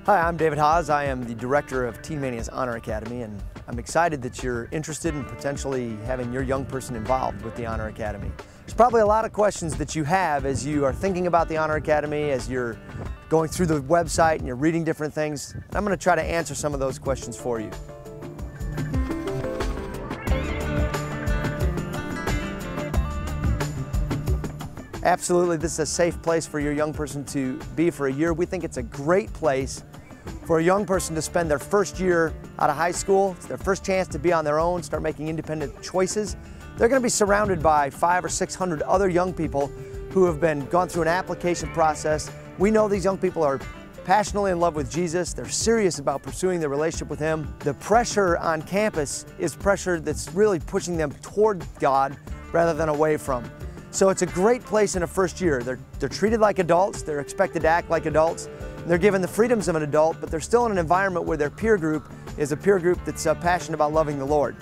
Hi, I'm David Hasz. I am the director of Teen Mania's Honor Academy, and I'm excited that you're interested in potentially having your young person involved with the Honor Academy. There's probably a lot of questions that you have as you are thinking about the Honor Academy, as you're going through the website and you're reading different things. I'm going to try to answer some of those questions for you. Absolutely, this is a safe place for your young person to be for a year. We think it's a great place for a young person to spend their first year out of high school. It's their first chance to be on their own, start making independent choices. They're going to be surrounded by 500 or 600 other young people who have gone through an application process. We know these young people are passionately in love with Jesus. They're serious about pursuing their relationship with Him. The pressure on campus is pressure that's really pushing them toward God rather than away from. So it's a great place in a first year. They're treated like adults, they're expected to act like adults, they're given the freedoms of an adult, but they're still in an environment where their peer group is a peer group that's passionate about loving the Lord.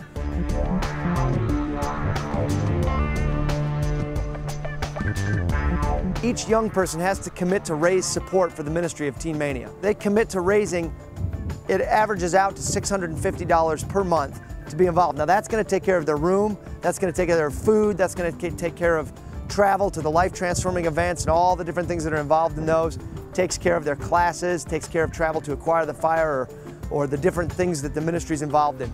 Each young person has to commit to raise support for the ministry of Teen Mania. They commit to raising, it averages out to $650 per month to be involved. Now that's going to take care of their room, that's going to take care of their food, that's going to take care of travel to the life-transforming events and all the different things that are involved in those, takes care of their classes, takes care of travel to acquire the fire or the different things that the ministry is involved in.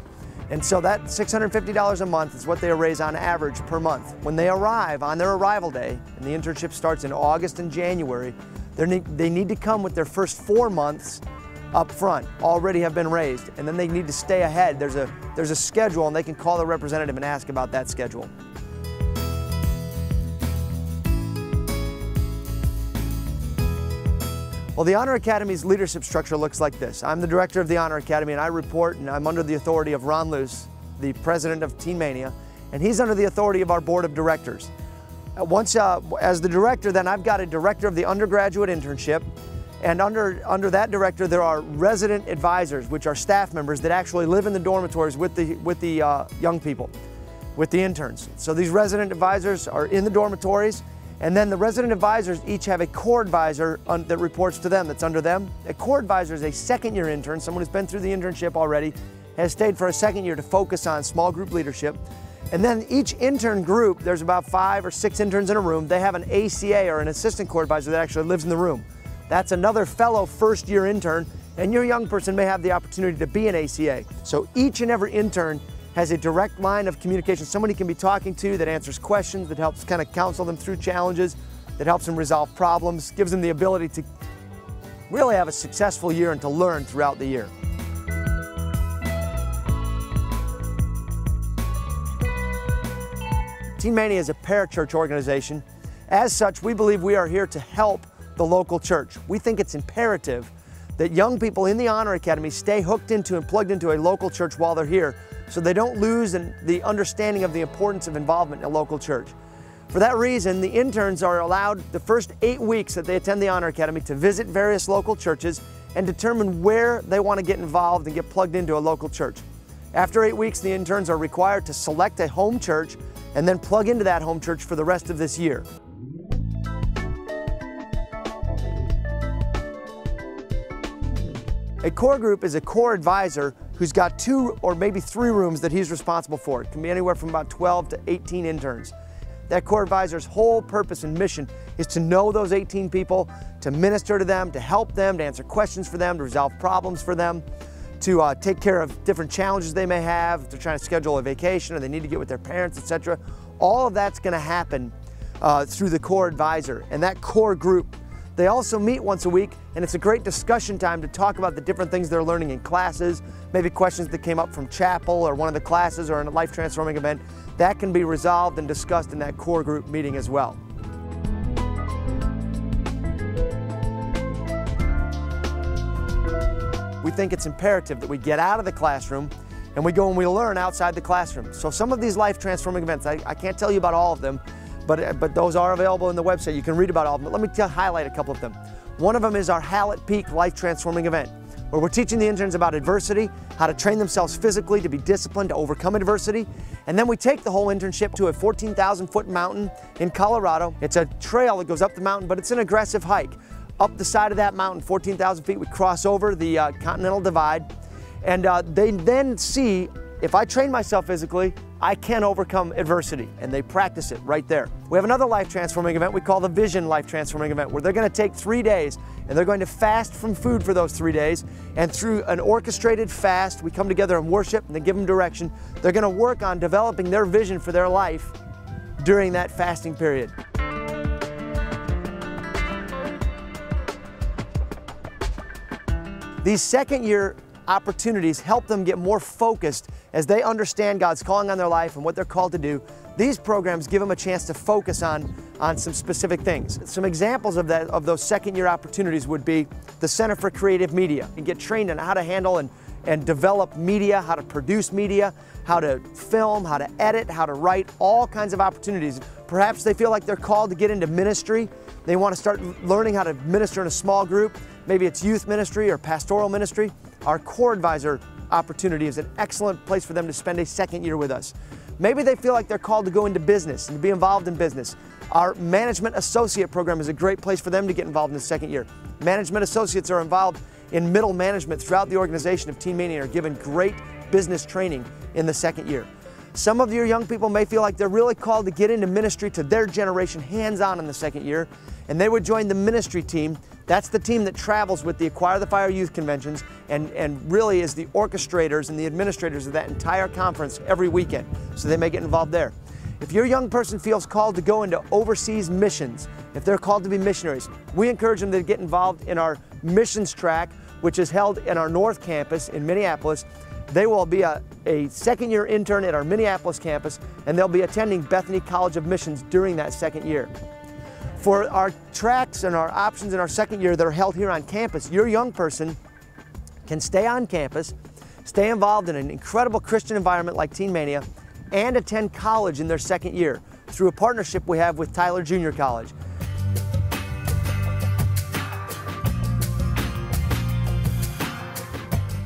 And so that $650 a month is what they raise on average per month. When they arrive on their arrival day, and the internship starts in August and January, they need to come with their first 4 months up front already have been raised, and then they need to stay ahead. There's a schedule, and they can call the representative and ask about that schedule. Well, the Honor Academy's leadership structure looks like this. I'm the director of the Honor Academy, and I report, and I'm under the authority of Ron Luce, the president of Teen Mania, and he's under the authority of our board of directors. As the director, then I've got a director of the undergraduate internship, and under that director there are resident advisors, which are staff members that actually live in the dormitories with the young people, with the interns. So these resident advisors are in the dormitories, and then the resident advisors each have a core advisor that reports to them, that's under them. A core advisor is a second-year intern, someone who's been through the internship already, has stayed for a second year to focus on small group leadership. And then each intern group, there's about 5 or 6 interns in a room, they have an ACA or an assistant core advisor that actually lives in the room. That's another fellow first-year intern, and your young person may have the opportunity to be an ACA. So each and every intern has a direct line of communication, somebody can be talking to that answers questions, that helps kind of counsel them through challenges, that helps them resolve problems, gives them the ability to really have a successful year and to learn throughout the year. Teen Mania is a parachurch organization. As such, we believe we are here to help the local church. We think it's imperative that young people in the Honor Academy stay hooked into and plugged into a local church while they're here, so they don't lose the understanding of the importance of involvement in a local church. For that reason, the interns are allowed the first 8 weeks that they attend the Honor Academy to visit various local churches and determine where they want to get involved and get plugged into a local church. After 8 weeks, the interns are required to select a home church and then plug into that home church for the rest of this year. A core group is a core advisor who's got 2 or maybe 3 rooms that he's responsible for. It can be anywhere from about 12 to 18 interns. That core advisor's whole purpose and mission is to know those 18 people, to minister to them, to help them, to answer questions for them, to resolve problems for them, to take care of different challenges they may have, if they're trying to schedule a vacation or they need to get with their parents, etc. All of that's going to happen through the core advisor and that core group. They also meet once a week, and it's a great discussion time to talk about the different things they're learning in classes, maybe questions that came up from chapel or one of the classes or in a life-transforming event. That can be resolved and discussed in that core group meeting as well. We think it's imperative that we get out of the classroom and we go and we learn outside the classroom. So some of these life-transforming events, I can't tell you about all of them, but those are available on the website. You can read about all of them, but let me highlight a couple of them. One of them is our Hallett Peak Life Transforming event, where we're teaching the interns about adversity, how to train themselves physically to be disciplined to overcome adversity, and then we take the whole internship to a 14,000-foot mountain in Colorado. It's a trail that goes up the mountain, but it's an aggressive hike. up the side of that mountain, 14,000 feet. We cross over the Continental Divide, and they then see, if I train myself physically, I can overcome adversity, and they practice it right there. We have another life transforming event we call the Vision Life Transforming Event, where they're going to take 3 days and they're going to fast from food for those 3 days, and through an orchestrated fast, we come together and worship and then give them direction. They're going to work on developing their vision for their life during that fasting period. These second year opportunities help them get more focused as they understand God's calling on their life and what they're called to do. These programs give them a chance to focus on some specific things. Some examples of those second year opportunities would be the Center for Creative Media, and get trained on how to handle and develop media, how to produce media, how to film, how to edit, how to write, all kinds of opportunities. Perhaps they feel like they're called to get into ministry. They want to start learning how to minister in a small group. Maybe it's youth ministry or pastoral ministry. Our Core Advisor opportunity is an excellent place for them to spend a second year with us. Maybe they feel like they're called to go into business and to be involved in business. Our Management Associate program is a great place for them to get involved in the second year. Management Associates are involved in middle management throughout the organization of Teen Mania and are given great business training in the second year. Some of your young people may feel like they're really called to get into ministry to their generation hands-on in the second year, and they would join the ministry team. That's the team that travels with the Acquire the Fire youth conventions and really is the orchestrators and the administrators of that entire conference every weekend, so they may get involved there. If your young person feels called to go into overseas missions, if they're called to be missionaries, we encourage them to get involved in our missions track, which is held in our North Campus in Minneapolis. They will be a second year intern at our Minneapolis campus, and they'll be attending Bethany College of Missions during that second year. For our tracks and our options in our second year that are held here on campus, your young person can stay on campus, stay involved in an incredible Christian environment like Teen Mania, and attend college in their second year through a partnership we have with Tyler Junior College.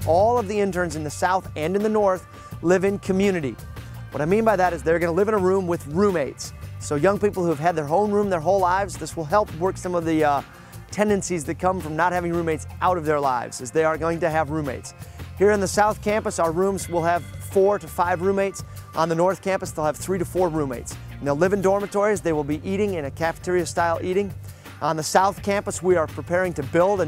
All of the interns in the South and in the North live in community. What I mean by that is they're going to live in a room with roommates. So young people who have had their own room their whole lives, this will help work some of the tendencies that come from not having roommates out of their lives, as they are going to have roommates. Here in the South Campus, our rooms will have 4 to 5 roommates. On the North Campus, they'll have 3 to 4 roommates. And they'll live in dormitories. They will be eating in a cafeteria-style eating. On the South Campus, we are preparing to build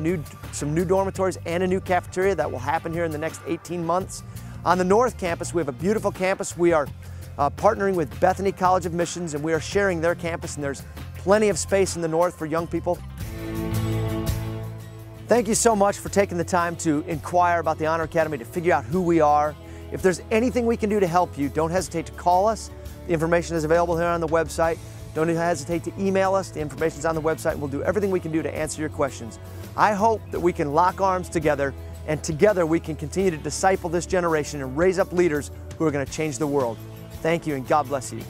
some new dormitories and a new cafeteria that will happen here in the next 18 months. On the North Campus, we have a beautiful campus. We are partnering with Bethany College of Missions, and we are sharing their campus, and there's plenty of space in the North for young people. Thank you so much for taking the time to inquire about the Honor Academy, to figure out who we are. If there's anything we can do to help you, don't hesitate to call us. The information is available here on the website. Don't hesitate to email us. The information is on the website, and we'll do everything we can do to answer your questions. I hope that we can lock arms together, and together we can continue to disciple this generation and raise up leaders who are going to change the world. Thank you, and God bless you.